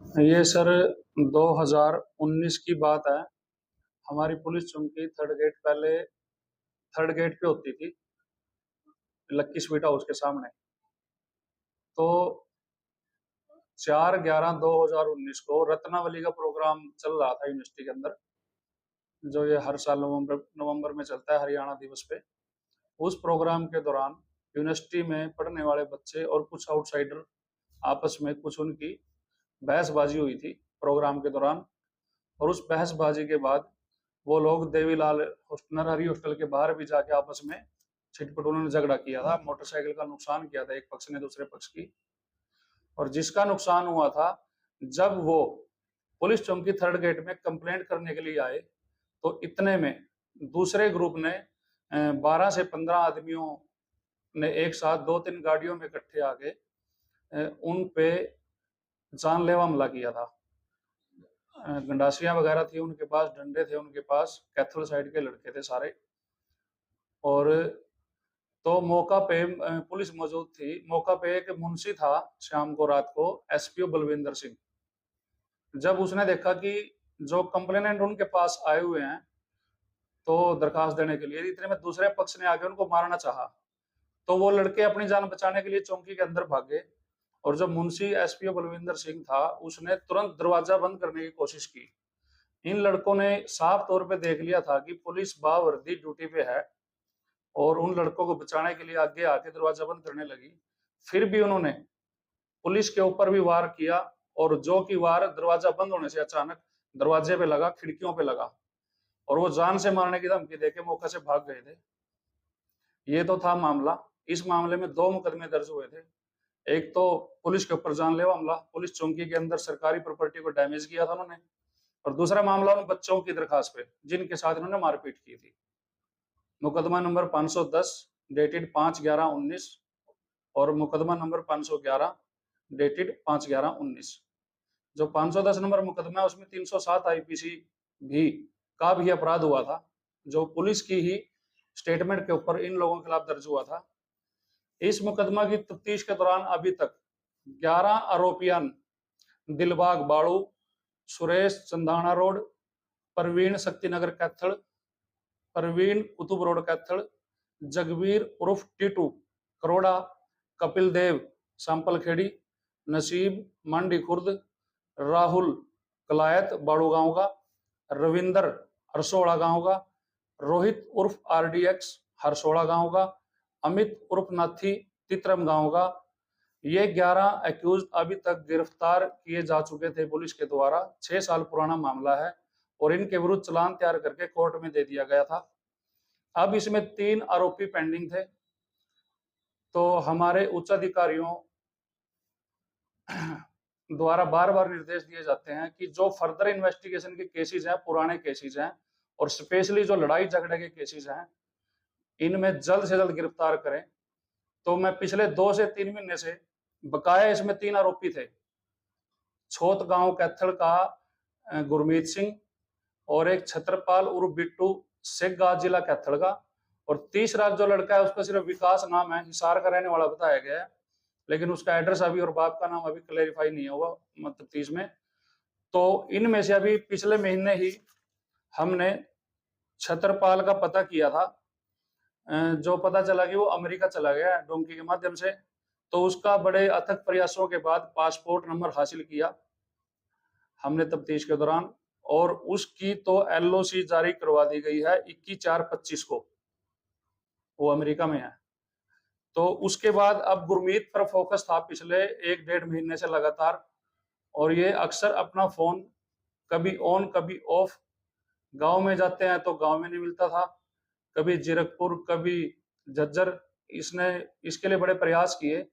ये सर 2019 की बात है। हमारी पुलिस चौकी थर्ड गेट, पहले थर्ड गेट पे होती थी, लक्की स्वीट हाउस के सामने। तो 4/11/2019 को रत्नावली का प्रोग्राम चल रहा था यूनिवर्सिटी के अंदर, जो ये हर साल नवंबर नवंबर में चलता है, हरियाणा दिवस पे। उस प्रोग्राम के दौरान यूनिवर्सिटी में पढ़ने वाले बच्चे और कुछ आउटसाइडर आपस में कुछ उनकी बहसबाजी हुई थी प्रोग्राम के दौरान। और उस बहसबाजी के बाद वो लोग देवीलाल नरहरी हॉस्टल के बाहर भी जाके आपस में छिटपुट उन्होंने झगड़ा किया था, मोटरसाइकिल का नुकसान किया था एक पक्ष ने दूसरे पक्ष की। और जिसका नुकसान हुआ था, जब वो पुलिस चौकी थर्ड गेट में कंप्लेंट करने के लिए आए, तो इतने में दूसरे ग्रुप ने 12 से 15 आदमियों ने एक साथ 2-3 गाड़ियों में इकट्ठे आके उन पे जानलेवा हमला किया था। गंडासियां वगैरह थी उनके पास, डंडे थे उनके पास, कैथल साइड के लड़के थे सारे। और तो मौका पे पुलिस मौजूद थी। मौका पे एक मुंशी था शाम को, रात को, एसपीओ बलविंदर सिंह। जब उसने देखा कि जो कंप्लेनेंट उनके पास आए हुए हैं तो दरखास्त देने के लिए, इतने में दूसरे पक्ष ने आके उनको मारना चाहा, तो वो लड़के अपनी जान बचाने के लिए चौकी के अंदर भागे। और जो मुंशी एसपीओ बलविंदर सिंह था, उसने तुरंत दरवाजा बंद करने की कोशिश की। इन लड़कों ने साफ तौर पे देख लिया था कि पुलिस बावर्दी ड्यूटी पे है, और उन लड़कों को बचाने के लिए आगे आके दरवाजा बंद करने लगी। फिर भी उन्होंने पुलिस के ऊपर भी वार किया, और जो कि वार दरवाजा बंद होने से अचानक दरवाजे पे लगा, खिड़कियों पे लगा, और वो जान से मारने की धमकी देके मौके से भाग गए थे। ये तो था मामला। इस मामले में 2 मुकदमे दर्ज हुए थे। एक तो पुलिस के ऊपर जानलेवा हमला, पुलिस चौकी के अंदर सरकारी प्रॉपर्टी को डैमेज किया था उन्होंने। और दूसरा मामला उन बच्चों की दरखास्त पे, जिनके साथ इन्होंने मारपीट की थी। मुकदमा नंबर 510 डेटेड 5/11/19 और मुकदमा नंबर 511 डेटेड 5/11/19। जो 510 नंबर मुकदमा है उसमें 307 आईपीसी भी का भी अपराध हुआ था, जो पुलिस की ही स्टेटमेंट के ऊपर इन लोगों के खिलाफ दर्ज हुआ था। इस मुकदमा की तफ्तीश के दौरान अभी तक 11 आरोपियां दिलबाग बाड़ू, सुरेश चंदाना रोड, प्रवीण शक्तिनगर कैथल, प्रवीण कुतुब रोड कैथल, जगवीर उर्फ टीटू करोड़ा, कपिल देव सांपल खेड़ी, नसीब मंडी खुर्द, राहुल कलायत बाड़ू गांव का, रविंदर हरसोड़ा गांव का, रोहित उर्फ आरडीएक्स हरसोड़ा गांव का, अमित उर्फ नाथी तित्रम गांव का। ये 11 एक्यूज अभी तक गिरफ्तार किए जा चुके थे पुलिस के द्वारा। 6 साल पुराना मामला है, और इनके विरुद्ध चालान तैयार करके कोर्ट में दे दिया गया था। अब इसमें 3 आरोपी पेंडिंग थे। तो हमारे उच्च अधिकारियों द्वारा बार बार निर्देश दिए जाते हैं कि जो फर्दर इन्वेस्टिगेशन के केसेस हैं, पुराने केसेस हैं, और स्पेशली जो लड़ाई झगड़े के केसेस हैं, इनमें जल्द से जल्द गिरफ्तार करें। तो मैं पिछले 2 से 3 महीने से बकाया इसमें 3 आरोपी थे। छोत गांव कैथल का गुरमीत सिंह, और एक छत्रपाल उर्फ बिट्टू सेगा जिला कैथल का, और तीसरा जो लड़का है उसका सिर्फ विकास नाम है, हिसार का रहने वाला बताया गया है, लेकिन उसका एड्रेस अभी और बाप का नाम अभी क्लेरिफाई नहीं हुआ तफ्तीश में। तो इनमें से अभी पिछले महीने ही हमने छत्रपाल का पता किया था, जो पता चला कि वो अमेरिका चला गया डोंकी के माध्यम से। तो उसका बड़े अथक प्रयासों के बाद पासपोर्ट नंबर हासिल किया हमने तफ्तीश के दौरान, और उसकी तो एलओसी जारी करवा दी गई है 21/4/25 को, वो अमेरिका में है। तो उसके बाद अब गुरमीत पर फोकस था पिछले 1-1.5 महीने से लगातार, और ये अक्सर अपना फोन कभी ऑन कभी ऑफ, गांव में जाते हैं तो गांव में नहीं मिलता था, कभी जीरकपुर कभी झज्जर। इसने इसके लिए बड़े प्रयास किए,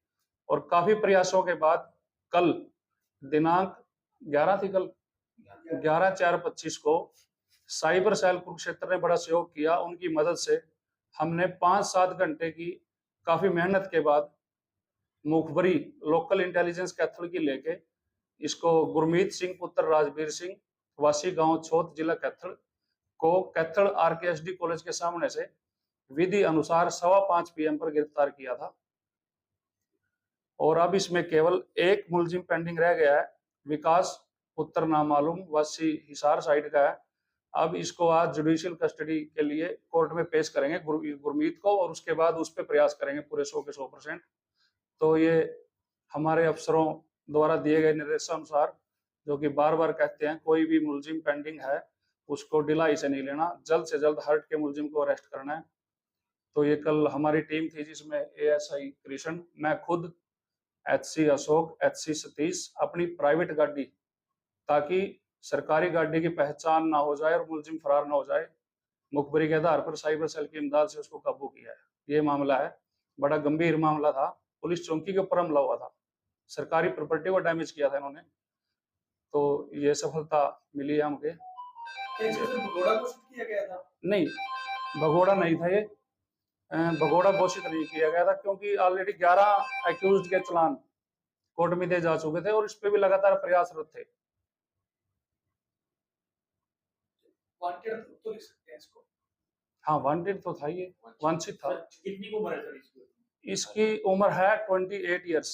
और काफी प्रयासों के बाद कल दिनांक 11 थी, कल 11/4/25 को साइबर सेल कुरुक्षेत्र ने बड़ा सहयोग किया। उनकी मदद से हमने 5-7 घंटे की काफी मेहनत के बाद मुखबरी लोकल इंटेलिजेंस कैथल की लेके इसको गुरमीत सिंह पुत्र राजवीर सिंह वासी गांव छोत जिला कैथल को कैथल आरकेएसडी कॉलेज के सामने से विधि अनुसार 5:15 PM पर गिरफ्तार किया था। और अब इसमें केवल एक मुलजिम पेंडिंग रह गया है, विकास उत्तर नामालूम, वासी हिसार साइड का है। अब इसको आज जुडिशियल कस्टडी के लिए कोर्ट में पेश करेंगे गुरमीत को, और उसके बाद उस पर प्रयास करेंगे पूरे 100 के 100%। तो ये हमारे अफसरों द्वारा दिए गए निर्देशानुसार, जो कि बार बार कहते हैं कोई भी मुलजिम पेंडिंग है उसको ढिलाई से नहीं लेना, जल्द से जल्द हट के मुलजिम को अरेस्ट करना है। तो ये कल हमारी टीम थी जिसमें ASI कृष्ण, मैं खुद, HC अशोक, HC सतीश, अपनी प्राइवेट गाड़ी, ताकि सरकारी गाड़ी की पहचान ना हो जाए और मुलजिम फरार ना हो जाए, मुखबरी के आधार पर साइबर सेल की इमदाद से उसको काबू किया है। ये मामला है, बड़ा गंभीर मामला था, पुलिस चौकी के ऊपर हमला हुआ था, सरकारी प्रॉपर्टी को डैमेज किया था इन्होंने। तो ये सफलता मिली है हमके। भगोड़ा घोषित किया गया था? नहीं, भगोड़ा नहीं था ये, भगोड़ा घोषित नहीं किया गया था, क्योंकि ऑलरेडी 11 एक्यूज्ड के चलान कोर्ट में दिए जा चुके थे और इस पे भी लगातार प्रयासरत थे। वांटेड तो लिख सकते हैं इसको? हाँ, वांटेड तो था, ये वांछित था। कितनी उम्र है सर इसकी? इसकी उम्र है 28 ईयर्स।